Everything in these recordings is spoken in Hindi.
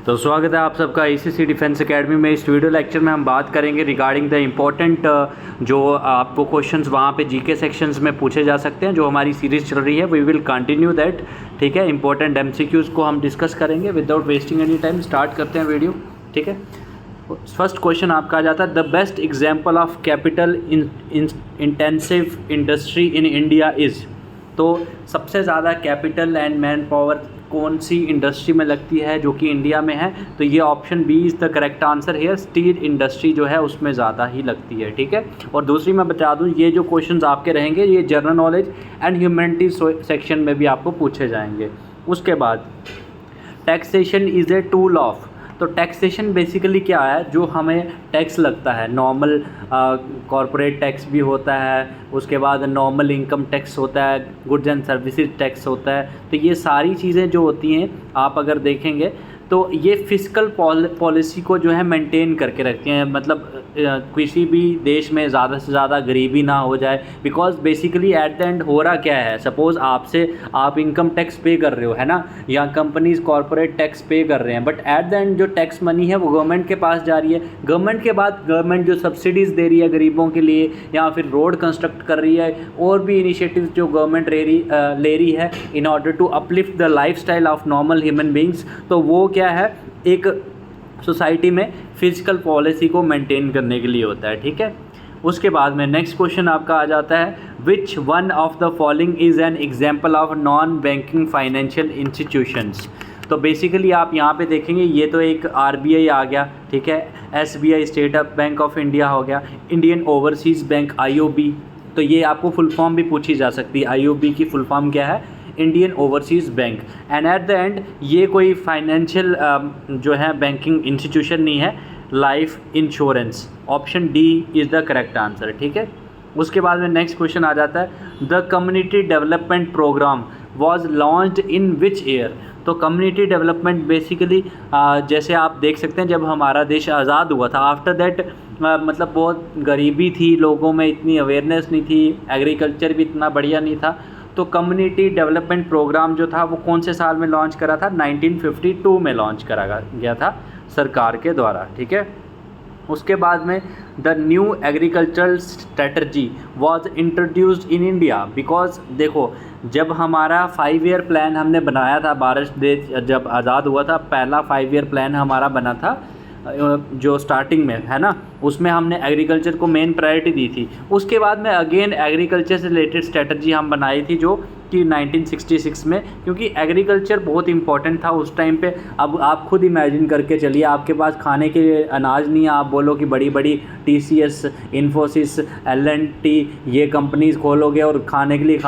तो स्वागत है आप सबका ACC डिफेंस एकेडमी में। इस वीडियो लेक्चर में हम बात करेंगे रिगार्डिंग द इम्पोर्टेंट जो आपको क्वेश्चंस वहाँ पे जीके सेक्शंस में पूछे जा सकते हैं। जो हमारी सीरीज़ चल रही है वी विल कंटिन्यू दैट, ठीक है। इंपॉर्टेंट MCQs को हम डिस्कस करेंगे without wasting any time. Start करते हैं वीडियो, ठीक है। फर्स्ट क्वेश्चन आपका आ जाता है, the best example of capital intensive industry in India is. तो सबसे ज़्यादा कैपिटल एंड मैन पावर कौन सी इंडस्ट्री में लगती है जो कि इंडिया में है? तो ये option B is the correct answer है। स्टील इंडस्ट्री जो है उसमें ज़्यादा ही लगती है, ठीक है। और दूसरी मैं बता दूं, ये जो क्वेश्चंस आपके रहेंगे ये general knowledge and humanities section में भी आपको पूछे जाएंगे। उसके बाद taxation is a tool of. तो टैक्सेशन बेसिकली क्या है? जो हमें टैक्स लगता है, नॉर्मल कॉरपोरेट टैक्स भी होता है, उसके बाद नॉर्मल इनकम टैक्स होता है, गुड्स एंड सर्विसेज टैक्स होता है। तो ये सारी चीज़ें जो होती हैं आप अगर देखेंगे तो ये फिस्कल पॉलिसी को जो है मेंटेन करके रखती हैं। मतलब किसी भी देश में ज़्यादा से ज़्यादा गरीबी ना हो जाए। Because basically at the end हो रहा क्या है, सपोज़ आप इनकम टैक्स पे कर रहे हो, है ना, या कंपनीज कॉरपोरेट टैक्स पे कर रहे हैं, बट एट द एंड जो टैक्स मनी है वो गवर्नमेंट के पास जा रही है। गवर्नमेंट के बाद गवर्नमेंट जो सब्सिडीज़ दे रही है गरीबों के लिए, या फिर रोड कंस्ट्रक्ट कर रही है, और भी इनिशिएटिव्स जो गवर्नमेंट ले रही है in order to uplift the lifestyle of normal human beings. तो वो क्या है, एक सोसाइटी में फिजिकल पॉलिसी को मेंटेन करने के लिए होता है, ठीक है। उसके बाद में नेक्स्ट क्वेश्चन आपका आ जाता है, which one of the following is an example of non banking financial institutions. तो बेसिकली आप यहाँ पे देखेंगे ये तो एक RBI आ गया, ठीक है, SBI state bank of India हो गया, इंडियन ओवरसीज़ बैंक IOB। तो ये आपको फुल फॉर्म भी पूछी जा सकती है, IOB की फुल फॉर्म क्या है? Indian overseas bank. And at the end ये कोई फाइनेंशियल जो है बैंकिंग इंस्टीट्यूशन नहीं है, life insurance. Option D is the correct answer, ठीक है। उसके बाद में नेक्स्ट क्वेश्चन आ जाता है, the community development program was launched in which year. तो कम्युनिटी डेवलपमेंट बेसिकली जैसे आप देख सकते हैं जब हमारा देश आज़ाद हुआ था, आफ्टर दैट मतलब बहुत गरीबी थी, लोगों में इतनी अवेयरनेस नहीं थी, एग्रीकल्चर भी इतना बढ़िया नहीं था। तो कम्युनिटी डेवलपमेंट प्रोग्राम जो था वो कौन से साल में लॉन्च करा था? 1952 में लॉन्च करा गया था सरकार के द्वारा, ठीक है। उसके बाद में the new agricultural strategy was introduced in India. Because देखो, जब हमारा 5 ईयर प्लान हमने बनाया था, भारत देश जब आज़ाद हुआ था, पहला 5 ईयर प्लान हमारा बना था जो स्टार्टिंग में है ना, उसमें हमने एग्रीकल्चर को मेन प्रायोरिटी दी थी। उसके बाद में अगेन एग्रीकल्चर से रिलेटेड स्ट्रेटजी हम बनाई थी जो कि 1966 में, क्योंकि एग्रीकल्चर बहुत इंपॉर्टेंट था उस टाइम पे। अब आप खुद इमेजिन करके चलिए, आपके पास खाने के लिए अनाज नहीं है, आप बोलो कि बड़ी बड़ी TCS, इन्फोसिस, L&T ये कंपनीज़ खोलोगे और खाने के लिए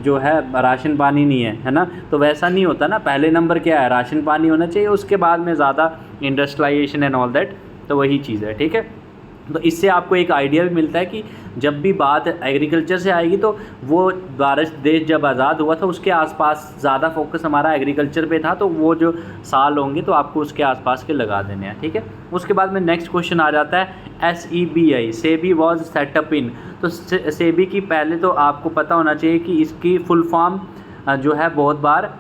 जो है राशन पानी नहीं है ना। तो वैसा नहीं होता ना, पहले नंबर क्या है, राशन पानी होना चाहिए, उसके बाद में ज़्यादा इंडस्ट्रियलाइजेशन एंड ऑल दैट। तो वही चीज़ है, ठीक है। तो इससे आपको एक आइडिया भी मिलता है कि जब भी बात एग्रीकल्चर से आएगी तो वो भारत देश जब आज़ाद हुआ था उसके आसपास ज़्यादा फोकस हमारा एग्रीकल्चर पे था। तो वो जो साल होंगे तो आपको उसके आसपास के लगा देने हैं, ठीक है। उसके बाद में नेक्स्ट क्वेश्चन आ जाता है, SEBI सेबी वॉज सेटअप इन। तो सेबी की पहले तो आपको पता होना चाहिए कि इसकी फुल फॉर्म जो है बहुत बार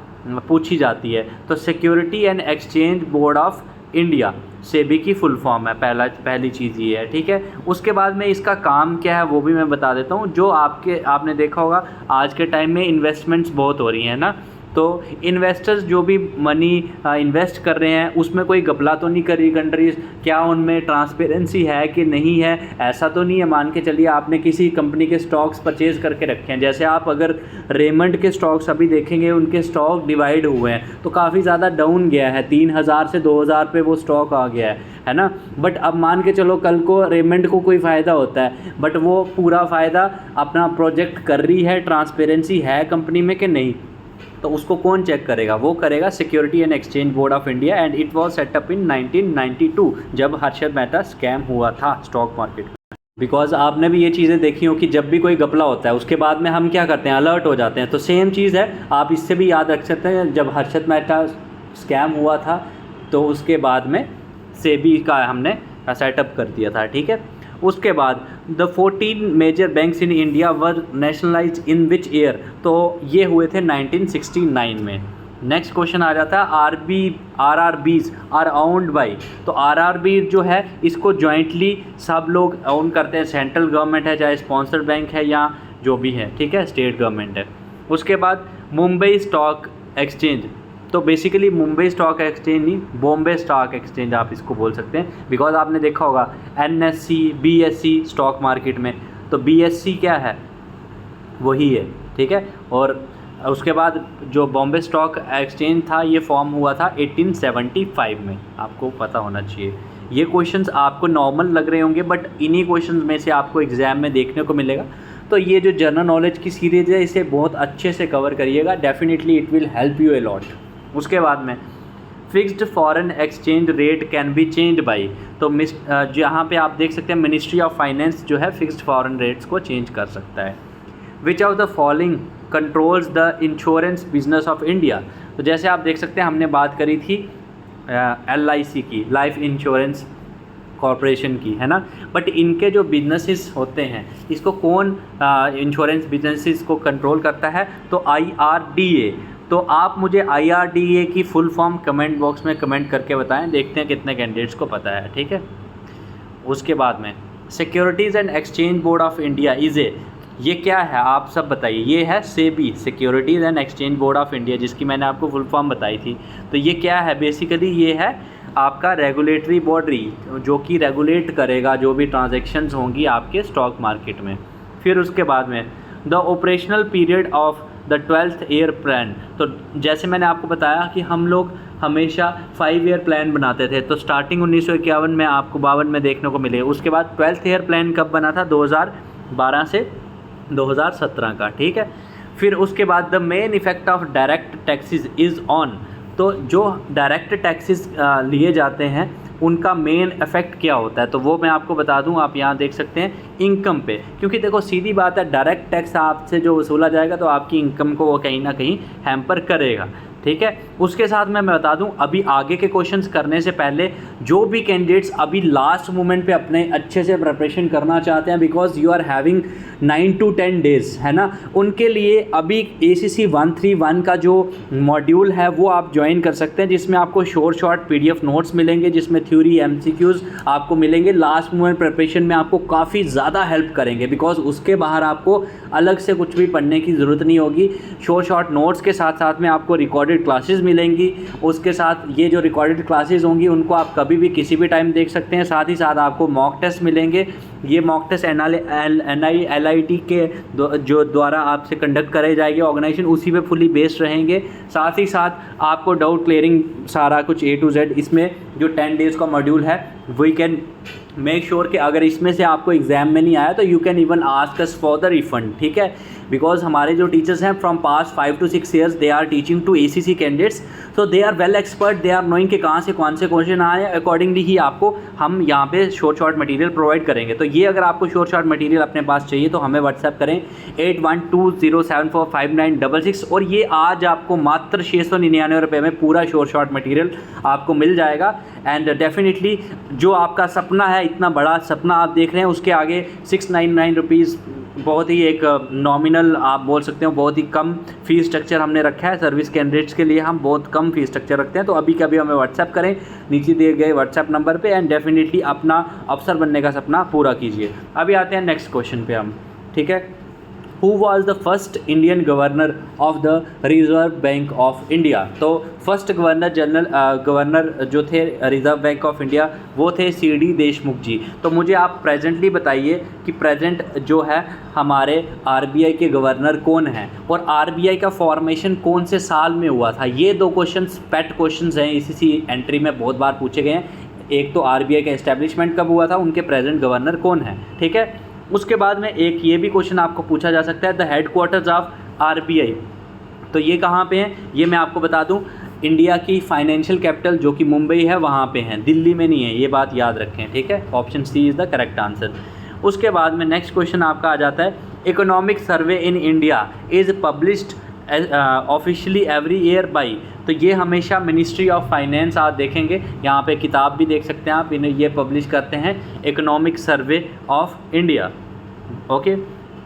पूछी जाती है। तो security and exchange board of India SEBI की फुल फॉर्म है, पहली चीज़ ये है, ठीक है। उसके बाद में इसका काम क्या है वो भी मैं बता देता हूँ। जो आपने देखा होगा आज के टाइम में इन्वेस्टमेंट्स बहुत हो रही हैं ना, तो इन्वेस्टर्स जो भी मनी इन्वेस्ट कर रहे हैं उसमें कोई घपला तो नहीं कर रही कंट्रीज़, क्या उनमें ट्रांसपेरेंसी है कि नहीं है? ऐसा तो नहीं है, मान के चलिए आपने किसी कंपनी के स्टॉक्स परचेज़ करके रखे हैं, जैसे आप अगर रेमंड के स्टॉक्स अभी देखेंगे, उनके स्टॉक डिवाइड हुए हैं तो काफ़ी ज़्यादा डाउन गया है, 3000 से 2000 पे वो स्टॉक आ गया है ना। बट अब मान के चलो कल को रेमंड को कोई फ़ायदा होता है, बट वो पूरा फ़ायदा अपना प्रोजेक्ट कर रही है, ट्रांसपेरेंसी है कंपनी में कि नहीं, तो उसको कौन चेक करेगा? वो करेगा security and exchange board of India. And it was set up in 1992 जब हर्षद मेहता स्कैम हुआ था स्टॉक मार्केट में। बिकॉज आपने भी ये चीज़ें देखी हो कि जब भी कोई घपला होता है उसके बाद में हम क्या करते हैं, अलर्ट हो जाते हैं। तो सेम चीज़ है, आप इससे भी याद रख सकते हैं, जब हर्षद मेहता स्कैम हुआ था तो उसके बाद में सेबी का हमने सेटअप कर दिया था, ठीक है। उसके बाद the 14 major banks in India were nationalise in which year. तो ये हुए थे 1969 में। नेक्स्ट क्वेश्चन आ जाता है RRBs आर ओन्ड बाई। तो RRB जो है इसको जॉइंटली सब लोग ओन करते हैं, सेंट्रल गवर्नमेंट है, चाहे स्पॉन्सर्ड बैंक है या जो भी है, ठीक है, स्टेट गवर्नमेंट है। उसके बाद मुंबई स्टॉक एक्सचेंज, तो बेसिकली मुंबई स्टॉक एक्सचेंज नहीं, बॉम्बे स्टॉक एक्सचेंज आप इसको बोल सकते हैं, बिकॉज आपने देखा होगा NSE BSE स्टॉक मार्केट में, तो BSE क्या है, वही है, ठीक है। और उसके बाद जो बॉम्बे स्टॉक एक्सचेंज था ये फॉर्म हुआ था 1875 में, आपको पता होना चाहिए। ये क्वेश्चंस आपको नॉर्मल लग रहे होंगे बट इन्हीं क्वेश्चंस में से आपको एग्ज़ाम में देखने को मिलेगा। तो ये जो जनरल नॉलेज की सीरीज़ है इसे बहुत अच्छे से कवर करिएगा, definitely it will help U a lot. उसके बाद में fixed foreign exchange rate can be change by, तो जहाँ पे आप देख सकते हैं मिनिस्ट्री ऑफ फाइनेंस जो है फिक्स्ड फॉरेन रेट्स को चेंज कर सकता है। Which of the following controls the insurance business of India, तो जैसे आप देख सकते हैं हमने बात करी थी LIC की, लाइफ इंश्योरेंस कॉरपोरेशन की, है ना, बट इनके जो बिजनेसेस होते हैं इसको कौन इंश्योरेंस बिजनेसेस को कंट्रोल करता है, तो IRDA। तो आप मुझे IRDA की फुल फॉर्म कमेंट बॉक्स में कमेंट करके बताएं, देखते हैं कितने कैंडिडेट्स को पता है, ठीक है। उसके बाद में securities and exchange board of India ये क्या है आप सब बताइए। ये है SEBI, securities and exchange board of India, जिसकी मैंने आपको फुल फॉर्म बताई थी। तो ये क्या है, बेसिकली ये है आपका रेगुलेटरी बॉडी जो कि रेगुलेट करेगा जो भी ट्रांजैक्शंस होंगी आपके स्टॉक मार्केट में। फिर उसके बाद में the operational period of the 12th year plan, तो जैसे मैंने आपको बताया कि हम लोग हमेशा 5 ईयर प्लान बनाते थे, तो स्टार्टिंग 1951 में आपको 52 में देखने को मिले। उसके बाद 12th ईयर प्लान कब बना था, 2012 से 2017 का, ठीक है। फिर उसके बाद the main effect of direct taxes is on, तो जो डायरेक्ट टैक्सेस लिए जाते हैं उनका मेन इफेक्ट क्या होता है, तो वो मैं आपको बता दूं। आप यहाँ देख सकते हैं इनकम पे, क्योंकि देखो सीधी बात है डायरेक्ट टैक्स आपसे जो वसूला जाएगा तो आपकी इनकम को वो कहीं ना कहीं हैम्पर करेगा, ठीक है। उसके साथ मैं बता दूं अभी आगे के क्वेश्चंस करने से पहले जो भी कैंडिडेट्स अभी लास्ट मोमेंट पे अपने अच्छे से प्रिपरेशन करना चाहते हैं, because you are having 9 to 10 days, है ना, उनके लिए अभी ACC 131 का जो मॉड्यूल है वो आप ज्वाइन कर सकते हैं, जिसमें आपको शॉर्ट PDF नोट्स मिलेंगे, जिसमें थ्योरी MCQs आपको मिलेंगे। लास्ट मोमेंट प्रिपरेशन में आपको काफ़ी ज़्यादा हेल्प करेंगे, बिकॉज उसके बाहर आपको अलग से कुछ भी पढ़ने की ज़रूरत नहीं होगी। शॉर्ट नोट्स के साथ साथ में आपको रिकॉर्डेड क्लासेस मिलेंगी। उसके साथ ये जो रिकॉर्डेड क्लासेस होंगी उनको आप कभी भी किसी भी टाइम देख सकते हैं। साथ ही साथ आपको मॉक टेस्ट मिलेंगे। ये मॉक टेस्ट NILIT के जो द्वारा आपसे कंडक्ट कराई जाएगी ऑर्गेनाइजेशन, उसी पे फुली बेस्ड रहेंगे। साथ ही साथ आपको डाउट क्लियरिंग सारा कुछ A to Z, इसमें जो 10 डेज़ का मॉड्यूल है वी कैन मेक श्योर कि अगर इसमें से आपको एग्जाम में नहीं आया तो you can even ask us for the refund, ठीक है। बिकॉज हमारे जो टीचर्स हैं from past 5 to 6 years they are teaching to ACC candidates, so they are well expert, they are knowing कि कहाँ से कौन से क्वेश्चन आए, अकॉर्डिंगली ही आपको हम यहाँ पे शॉर्ट मटेरियल प्रोवाइड करेंगे। तो ये अगर आपको शॉर्ट मटेरियल अपने पास चाहिए तो हमें व्हाट्सएप करें 8120745966, और ये आज आपको मात्र 699 रुपये में पूरा शॉर्ट मटेरियल आपको मिल जाएगा। एंड डेफिनेटली जो आपका सपना है, इतना बड़ा सपना आप देख रहे हैं, उसके आगे 699 रुपीज़ बहुत ही एक नॉमिनल आप बोल सकते हो, बहुत ही कम फ़ीस स्ट्रक्चर हमने रखा है। सर्विस कैंडिडेट्स के लिए हम बहुत कम फ़ीस स्ट्रक्चर रखते हैं। तो अभी कभी हमें व्हाट्सएप करें नीचे दिए गए व्हाट्सएप नंबर पे, एंड डेफिनेटली अपना अफसर बनने का सपना पूरा कीजिए। अभी आते हैं नेक्स्ट क्वेश्चन पे हम, ठीक है। Who was the first Indian governor of the Reserve Bank of India? तो फर्स्ट गवर्नर जो थे रिजर्व बैंक ऑफ इंडिया वो थे CD देशमुख जी। तो मुझे आप प्रेजेंटली बताइए कि प्रेजेंट जो है हमारे RBI के गवर्नर कौन हैं, और RBI का फॉर्मेशन कौन से साल में हुआ था। ये दो क्वेश्चंस पेट क्वेश्चंस हैं, इसी एंट्री में बहुत बार पूछे गए हैं। एक तो RBI का एस्टेब्लिशमेंट कब हुआ था, उनके प्रेजेंट गवर्नर कौन है, ठीक है। उसके बाद में एक ये भी क्वेश्चन आपको पूछा जा सकता है, द हेडक्वार्टर्स ऑफ RBI, तो ये कहाँ पे हैं, ये मैं आपको बता दूं, इंडिया की फाइनेंशियल कैपिटल जो कि मुंबई है वहाँ पे हैं, दिल्ली में नहीं है, ये बात याद रखें, ठीक है। Option C is the correct answer. उसके बाद में नेक्स्ट क्वेश्चन आपका आ जाता है, economic survey in India is published officially every year by, तो ये हमेशा मिनिस्ट्री ऑफ फाइनेंस आप देखेंगे, यहाँ पे किताब भी देख सकते हैं आप, इन्हें ये पब्लिश करते हैं economic survey of India, okay.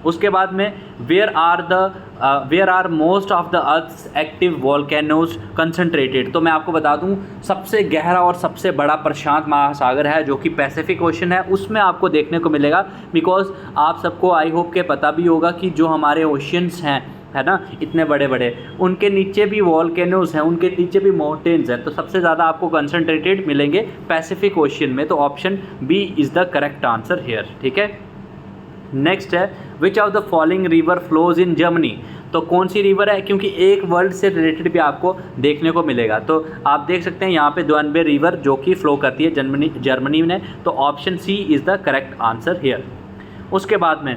उसके बाद में where are most of the earth's active volcanoes concentrated. तो मैं आपको बता दूं सबसे गहरा और सबसे बड़ा प्रशांत महासागर है जो कि पैसिफिक ओशन है, उसमें आपको देखने को मिलेगा। बिकॉज आप सबको आई होप के पता भी होगा कि जो हमारे ओशियंस हैं, है ना, इतने बड़े बड़े, उनके नीचे भी वॉल्केनोज हैं, उनके नीचे भी माउंटेन्स हैं, तो सबसे ज़्यादा आपको कंसनट्रेटेड मिलेंगे पैसिफिक ओशियन में। तो option B is the correct answer here. ठीक है, नेक्स्ट है which of the following river flows in Germany. तो कौन सी रिवर है, क्योंकि एक वर्ल्ड से रिलेटेड भी आपको देखने को मिलेगा। तो आप देख सकते हैं यहाँ पे द्वानबे रिवर जो कि फ्लो करती है जर्मनी में, तो option C is the correct answer here. उसके बाद में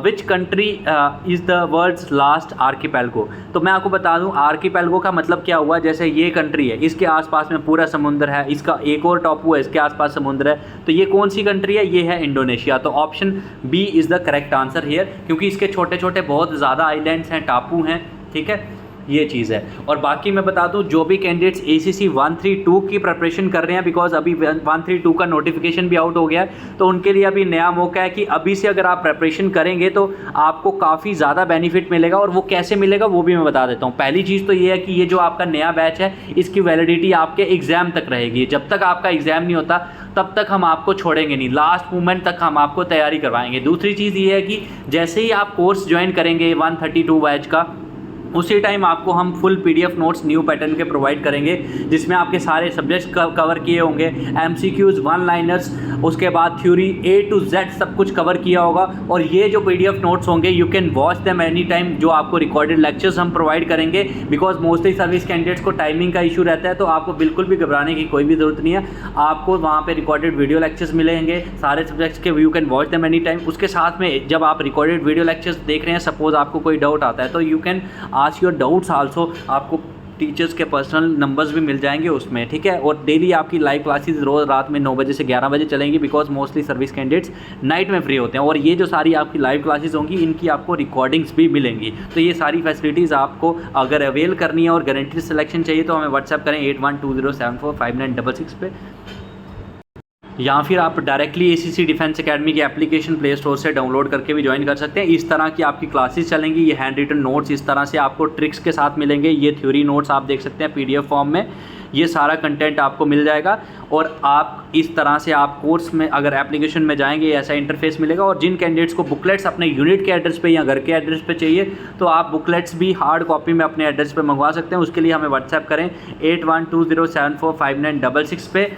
which country is the world's last archipelago. तो मैं आपको बता दूं आर्कीपेल्गो का मतलब क्या हुआ। जैसे ये कंट्री है, इसके आसपास में पूरा समुद्र है, इसका एक और टापू है, इसके आसपास समुद्र है, तो ये कौन सी कंट्री है, ये है इंडोनेशिया। तो option B is the correct answer here, क्योंकि इसके छोटे छोटे बहुत ज़्यादा आइलैंड्स हैं, टापू हैं। ठीक है, ये चीज़ है। और बाकी मैं बता दूं जो भी कैंडिडेट्स ACC 132 की प्रिपरेशन कर रहे हैं, बिकॉज अभी 132 का नोटिफिकेशन भी आउट हो गया है, तो उनके लिए अभी नया मौका है कि अभी से अगर आप प्रिपरेशन करेंगे तो आपको काफ़ी ज़्यादा बेनिफिट मिलेगा। और वो कैसे मिलेगा वो भी मैं बता देता हूँ। पहली चीज़ तो ये है कि ये जो आपका नया बैच है इसकी वैलिडिटी आपके एग्ज़ाम तक रहेगी। जब तक आपका एग्ज़ाम नहीं होता तब तक हम आपको छोड़ेंगे नहीं, लास्ट मोमेंट तक हम आपको तैयारी करवाएंगे। दूसरी चीज़ ये है कि जैसे ही आप कोर्स ज्वाइन करेंगे 132 बैच का, उसी टाइम आपको हम full PDF notes new pattern के प्रोवाइड करेंगे, जिसमें आपके सारे सब्जेक्ट्स कवर किए होंगे, MCQs, वन लाइनर्स, उसके बाद थ्योरी A to Z सब कुछ कवर किया होगा। और ये जो PDF नोट्स होंगे you can watch them any time. जो आपको रिकॉर्डेड लेक्चर्स हम प्रोवाइड करेंगे, बिकॉज मोस्टली सर्विस कैंडिडेट्स को टाइमिंग का इशू रहता है, तो आपको बिल्कुल भी घबराने की कोई भी ज़रूरत नहीं है। आपको वहाँ पर रिकॉर्डेड वीडियो लेक्चर्स मिलेंगे सारे सब्जेक्ट्स के, you can watch them any time. उसके साथ में जब आप रिकॉर्डेड वीडियो लेक्चर्स देख रहे हैं, सपोज आपको कोई डाउट आता है, तो you can ask your doubts also. आपको टीचर्स के पर्सनल नंबर्स भी मिल जाएंगे उसमें। ठीक है, और डेली आपकी लाइव क्लासेस रोज़ रात में 9 बजे से 11 बजे चलेंगी, because mostly service candidates night में फ्री होते हैं। और ये जो सारी आपकी लाइव क्लासेस होंगी इनकी आपको रिकॉर्डिंग्स भी मिलेंगी। तो ये सारी फैसिलिटीज़ आपको अगर अवेल करनी है और गारंटीड सिलेक्शन चाहिए तो हमें व्हाट्सएप करें 8120745966 पे, या फिर आप डायरेक्टली ACC डिफेंस एकेडमी की एप्लीकेशन प्ले स्टोर से डाउनलोड करके भी ज्वाइन कर सकते हैं। इस तरह की आपकी क्लासेस चलेंगी। ये हैंड रिटन नोट्स इस तरह से आपको ट्रिक्स के साथ मिलेंगे। ये थ्योरी नोट्स आप देख सकते हैं PDF फॉर्म में, ये सारा कंटेंट आपको मिल जाएगा। और आप इस तरह से आप कोर्स में अगर एप्लीकेशन में जाएंगे ऐसा इंटरफेस मिलेगा। और जिन कैंडिडेट्स को बुकलेट्स अपने यूनिट के एड्रेस पे या घर के एड्रेस पे चाहिए तो आप बुकलेट्स भी हार्ड कॉपी में अपने एड्रेस पे मंगवा सकते हैं। उसके लिए हमें व्हाट्सएप करें 8120745966 पे।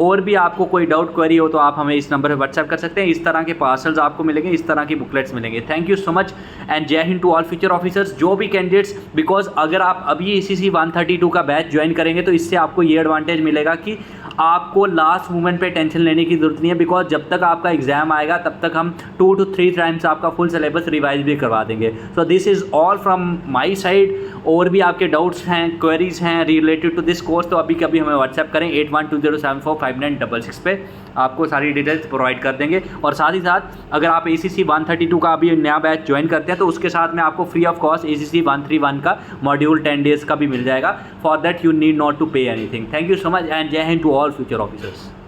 और भी आपको कोई डाउट क्वेरी हो तो आप हमें इस नंबर पर व्हाट्सएप कर सकते हैं। इस तरह के पार्सल्स आपको मिलेंगे, इस तरह की बुकलेट्स मिलेंगे। Thank you so much and Jai Hind to all future officers. जो भी कैंडिडेट्स, बिकॉज अगर आप अभी ACC 132 का बैच ज्वाइन करेंगे तो इससे आपको ये एडवांटेज मिलेगा कि आपको लास्ट मोमेंट पे टेंशन लेने की ज़रूरत नहीं है, बिकॉज जब तक आपका एग्जाम आएगा तब तक हम 2 to 3 टाइम्स आपका फुल सिलेबस रिवाइज भी करवा देंगे। So this is all from my side. और भी आपके डाउट्स हैं, क्वेरीज हैं रिलेटेड टू दिस कोर्स तो अभी कभी हमें व्हाट्सएप करें 8120745966 पे, आपको सारी डिटेल्स प्रोवाइड कर देंगे। और साथ ही साथ अगर आप ACC 132 का अभी नया बैच ज्वाइन करते हैं तो उसके साथ में आपको फ्री ऑफ कॉस्ट ACC 131 का मॉड्यूल 10 डेज़ का भी मिल जाएगा। For that you need not to pay anything. Thank you so much and Jai Hind to all future officers.